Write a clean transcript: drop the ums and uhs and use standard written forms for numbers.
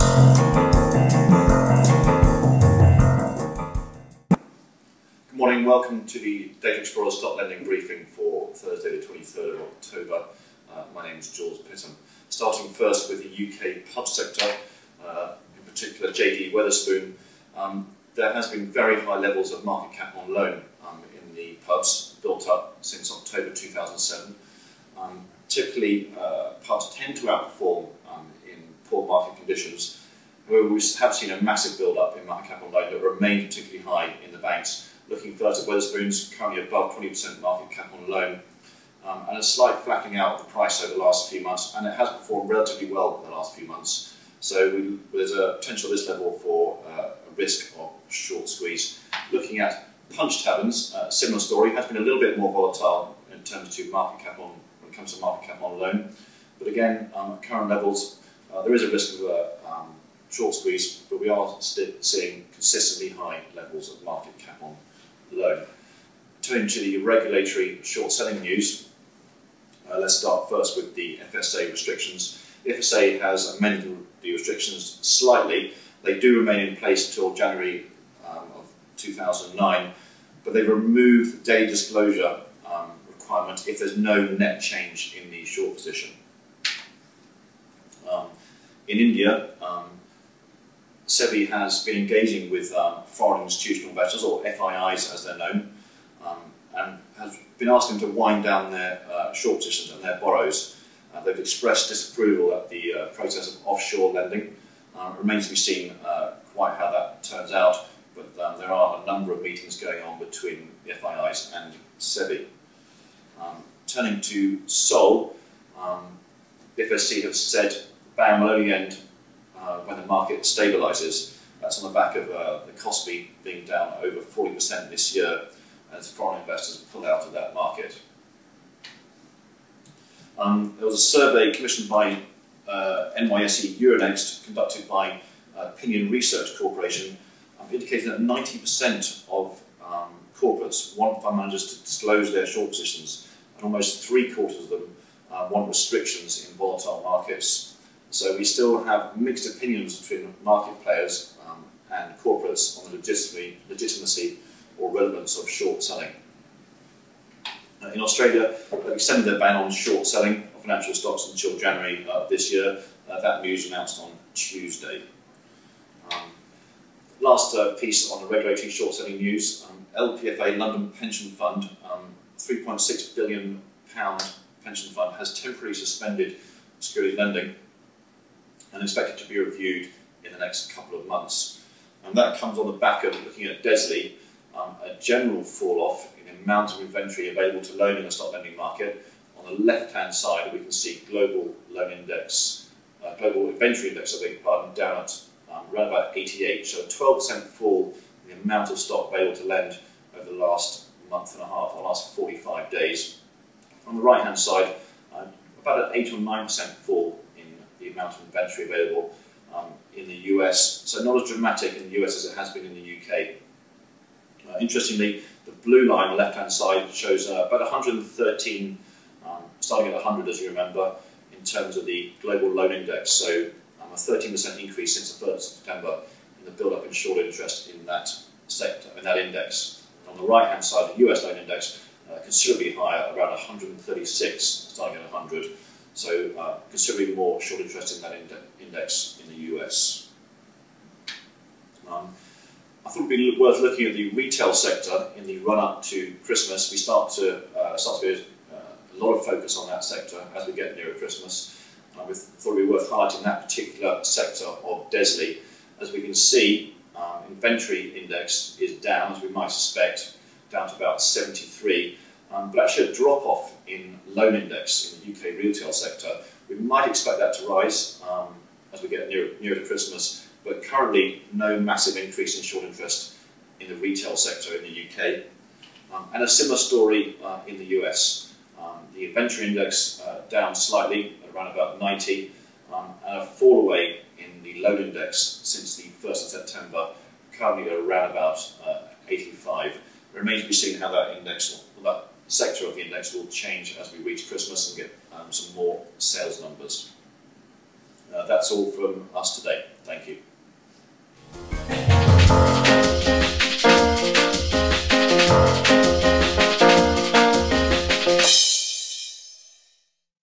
Good morning, welcome to the Data Explorers stock lending briefing for Thursday the 23rd of October. My name is Jules Pitton. Starting first with the UK pub sector, in particular JD Wetherspoon, there has been very high levels of market cap on loan in the pubs, built up since October 2007. Typically, pubs tend to outperform in poor market conditions. However, we have seen a massive build-up in market cap on loan that remained particularly high in the banks. Looking first at Wetherspoon's, currently above 20% market cap on loan, and a slight flattening out of the price over the last few months, and it has performed relatively well in the last few months. So there's a potential at this level for a risk of short squeeze. Looking at Punch Taverns, similar story, has been a little bit more volatile in terms of market cap on, when it comes to market cap on loan. But again, at current levels, there is a risk of a short squeeze, but we are seeing consistently high levels of market cap on loan. Turning to the regulatory short selling news, let's start first with the FSA restrictions. The FSA has amended the restrictions slightly. They do remain in place until January of 2009, but they've removed the daily disclosure requirement if there's no net change in the short position. In India, SEBI has been engaging with foreign institutional investors, or FIIs as they're known, and has been asking them to wind down their short positions and their borrows. They've expressed disapproval at the process of offshore lending. It remains to be seen quite how that turns out, but there are a number of meetings going on between the FIIs and SEBI. Turning to Seoul, the FSC has said the ban will only end when the market stabilises. That's on the back of the Kospi being down over 40% this year as foreign investors pull out of that market. There was a survey commissioned by NYSE Euronext, conducted by Opinion Research Corporation, indicating that 90% of corporates want fund managers to disclose their short positions, and almost 3/4 of them want restrictions in volatile markets. So we still have mixed opinions between market players and corporates on the legitimacy or relevance of short selling. In Australia, they've extended their ban on short selling of financial stocks until January this year. That news announced on Tuesday. Last piece on the regulatory short selling news, LPFA London Pension Fund, £3.6 billion pension fund, has temporarily suspended securities lending and expected to be reviewed in the next couple of months. And that comes on the back of looking at DESLI, a general fall-off in the amount of inventory available to loan in the stock lending market. On the left-hand side, we can see global loan index, global inventory index, I beg your pardon, down at around about 88, so a 12% fall in the amount of stock available to lend over the last month and a half, or last 45 days. On the right-hand side, about an 8 or 9% fall in the amount of inventory available in the US, so not as dramatic in the US as it has been in the UK. Interestingly, the blue line on the left-hand side shows about 113, starting at 100 as you remember, in terms of the global loan index, so a 13% increase since the 1st of September in the build-up in short interest in that sector, in that index. And on the right-hand side, the US loan index, considerably higher, around 136, starting at 100, so considerably more short interest in that index in the US. I thought it would be worth looking at the retail sector in the run-up to Christmas. We start to be a lot of focus on that sector as we get nearer Christmas. We thought it would be worth highlighting that particular sector of DESLI. As we can see, inventory index is down, as we might suspect, down to about 73, but actually a drop-off in loan index in the UK retail sector. We might expect that to rise as we get nearer to Christmas, but currently no massive increase in short interest in the retail sector in the UK. And a similar story in the US. The inventory index down slightly, at around about 90, and a fall away in the loan index since the 1st of September, currently at around about 85. It remains to be seen how that index, or that sector of the index, will change as we reach Christmas and get some more sales numbers. That's all from us today.